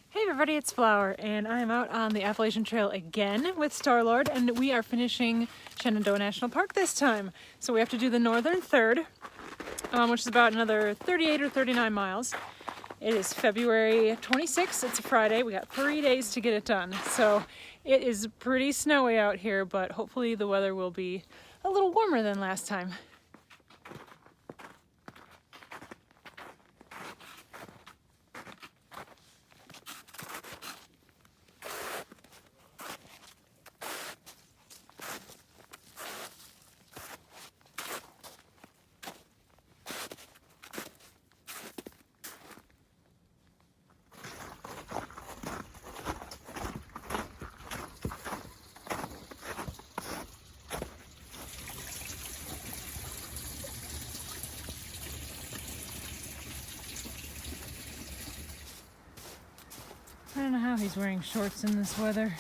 Hey everybody, it's Flower, and I am out on the Appalachian Trail again with Starlord, and we are finishing Shenandoah National Park this time. So we have to do the northern third, which is about another 38 or 39 miles. It is February 26th, it's a Friday. We got 3 days to get it done. So it is pretty snowy out here, but hopefully the weather will be a little warmer than last time. I don't know how he's wearing shorts in this weather.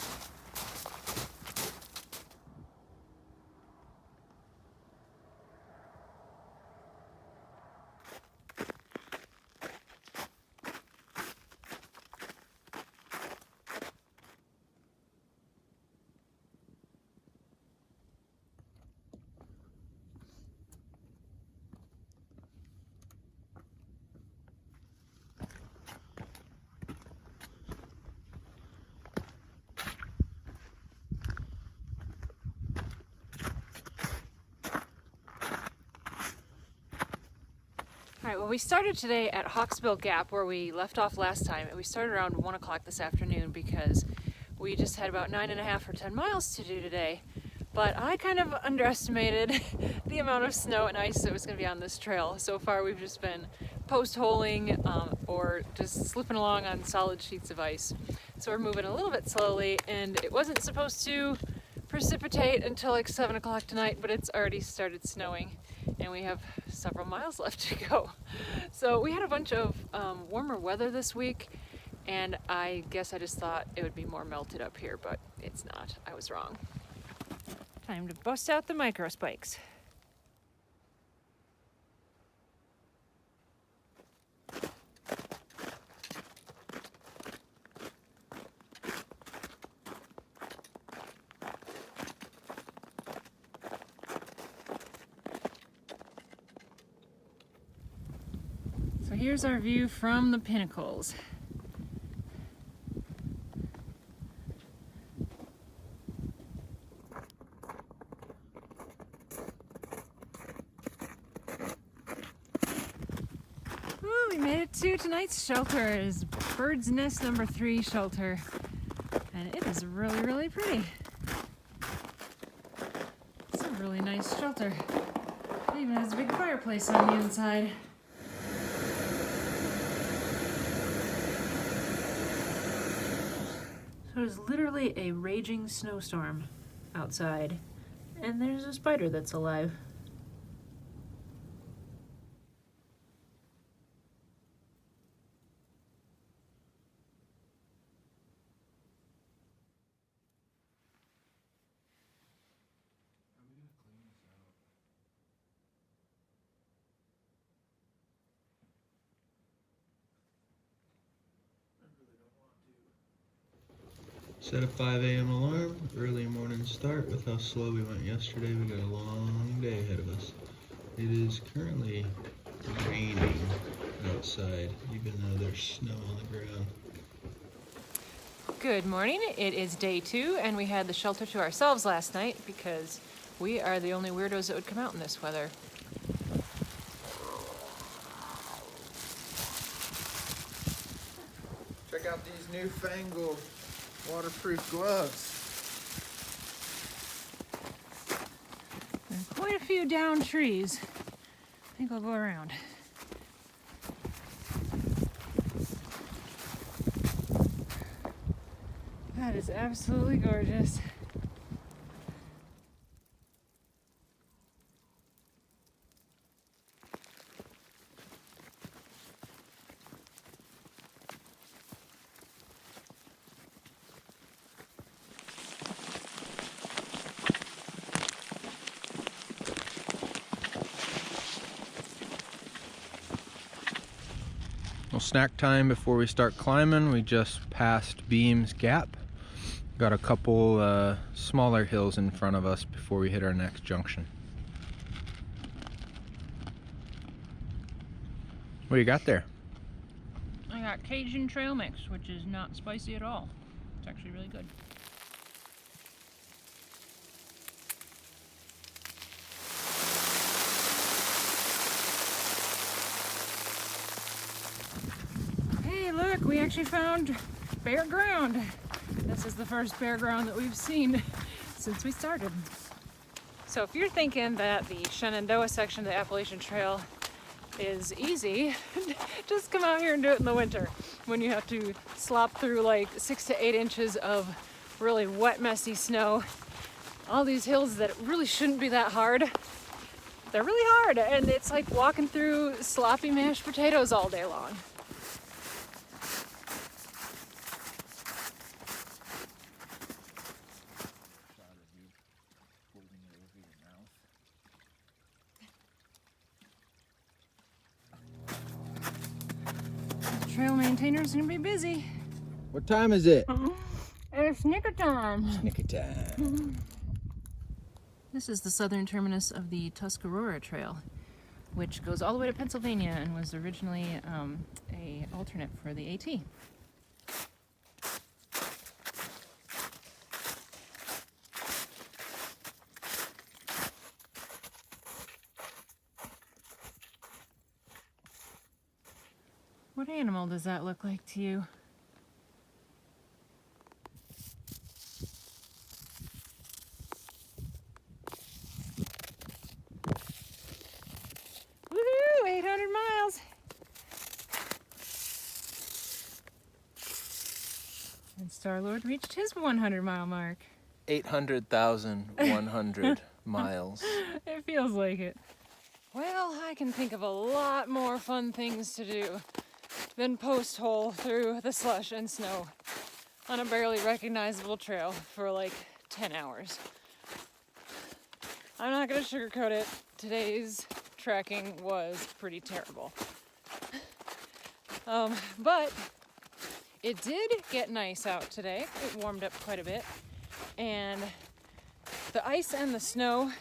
Alright, well we started today at Hawksbill Gap where we left off last time, and we started around 1 o'clock this afternoon because we just had about 9.5 or 10 miles to do today. But I kind of underestimated the amount of snow and ice that was going to be on this trail. So far we've just been post-holing or just slipping along on solid sheets of ice. So we're moving a little bit slowly, and it wasn't supposed to precipitate until like 7 o'clock tonight, but it's already started snowing. And we have several miles left to go. So we had a bunch of warmer weather this week, and I guess I just thought it would be more melted up here, but it's not. I was wrong. Time to bust out the micro spikes. So here's our view from the pinnacles. Ooh, we made it to tonight's shelter. It is Bird's Nest number 3 shelter. And it is really, really pretty. It's a really nice shelter. It even has a big fireplace on the inside. So there's literally a raging snowstorm outside, and there's a spider that's alive. Set a 5 a.m. alarm, early morning start. With how slow we went yesterday, we got a long day ahead of us. It is currently raining outside, even though there's snow on the ground. Good morning, it is day 2, and we had the shelter to ourselves last night because we are the only weirdos that would come out in this weather. Check out these newfangled waterproof gloves. There are quite a few downed trees. I think I'll go around. That is absolutely gorgeous. Well, snack time before we start climbing. We just passed Beams Gap. Got a couple smaller hills in front of us before we hit our next junction. What do you got there? I got Cajun trail mix, which is not spicy at all. It's actually really good. Hey, look, we actually found bare ground. This is the first bare ground that we've seen since we started. So if you're thinking that the Shenandoah section of the Appalachian Trail is easy, just come out here and do it in the winter when you have to slop through like 6 to 8 inches of really wet, messy snow. All these hills that really shouldn't be that hard, they're really hard, and it's like walking through sloppy mashed potatoes all day long. Trail maintainers gonna be busy. What time is it? It's snicker time. Snicker time. This is the southern terminus of the Tuscarora Trail, which goes all the way to Pennsylvania and was originally a alternate for the AT. What animal does that look like to you? Woohoo! 800 miles! And Starlord reached his 100-mile mark. 800,100 miles. It feels like it. Well, I can think of a lot more fun things to do than post hole through the slush and snow on a barely recognizable trail for like 10 hours. I'm not gonna sugarcoat it. Today's trekking was pretty terrible. But it did get nice out today. It warmed up quite a bit. And the ice and the snow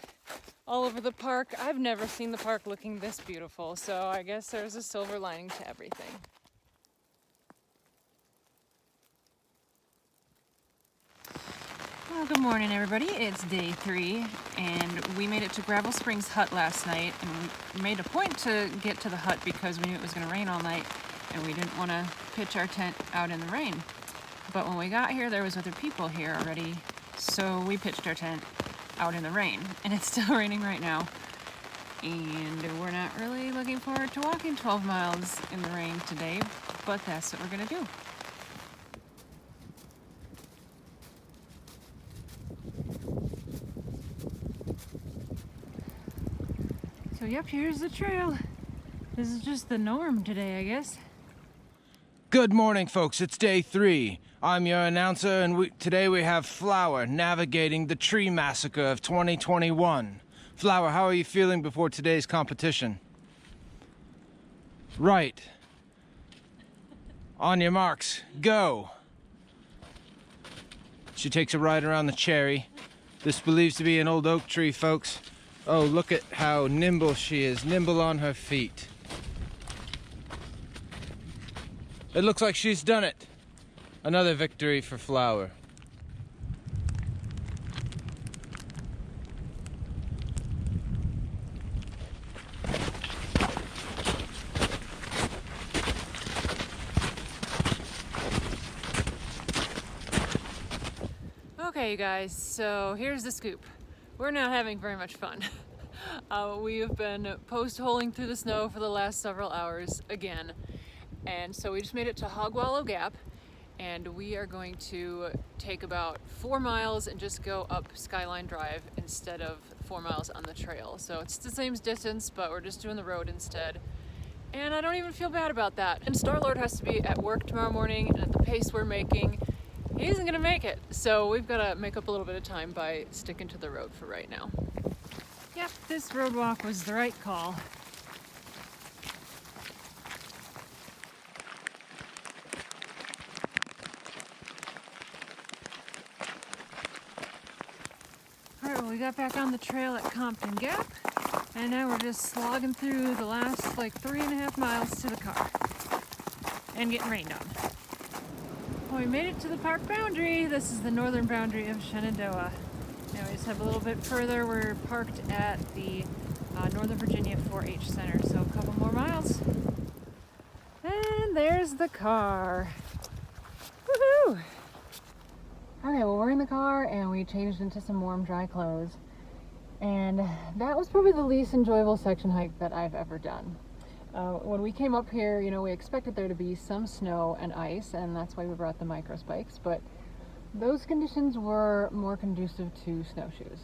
all over the park, I've never seen the park looking this beautiful. So I guess there's a silver lining to everything. Well, good morning, everybody. It's day 3, and we made it to Gravel Springs Hut last night, and we made a point to get to the hut because we knew it was going to rain all night, and we didn't want to pitch our tent out in the rain. But when we got here, there was other people here already, so we pitched our tent out in the rain, and it's still raining right now. And we're not really looking forward to walking 12 miles in the rain today, but that's what we're going to do. So yep, here's the trail. This is just the norm today, I guess. Good morning, folks. It's day 3. I'm your announcer, and today we have Flower navigating the tree massacre of 2021. Flower, how are you feeling before today's competition? Right. On your marks, go. She takes a ride around the cherry. This believes to be an old oak tree, folks. Oh, look at how nimble she is, nimble on her feet. It looks like she's done it. Another victory for Flower. Okay, you guys, so here's the scoop. We're not having very much fun. We have been post-holing through the snow for the last several hours again. And so we just made it to Hawksbill Gap, and we are going to take about 4 miles and just go up Skyline Drive instead of 4 miles on the trail. So it's the same distance, but we're just doing the road instead. And I don't even feel bad about that. And Starlord has to be at work tomorrow morning, and at the pace we're making, he isn't gonna make it. So we've gotta make up a little bit of time by sticking to the road for right now. Yep, this road walk was the right call. we got back on the trail at Compton Gap, and now we're just slogging through the last like 3.5 miles to the car and getting rained on. Well, we made it to the park boundary. This is the northern boundary of Shenandoah. Now we just have a little bit further. We're parked at the Northern Virginia 4-H Center, so a couple more miles. And there's the car. Woohoo! Okay, well, we're in the car and we changed into some warm, dry clothes. And that was probably the least enjoyable section hike that I've ever done. When we came up here, you know, we expected there to be some snow and ice, and that's why we brought the micro spikes, but those conditions were more conducive to snowshoes,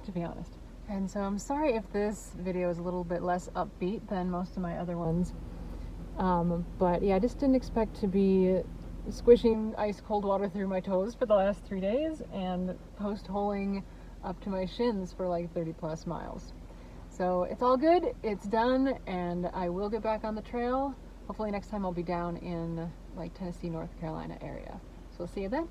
to be honest. And so I'm sorry if this video is a little bit less upbeat than most of my other ones. But yeah, I just didn't expect to be squishing ice cold water through my toes for the last 3 days and post-holing up to my shins for like 30+ miles. So it's all good, it's done, and I will get back on the trail. Hopefully next time I'll be down in like Tennessee, North Carolina area. So we'll see you then.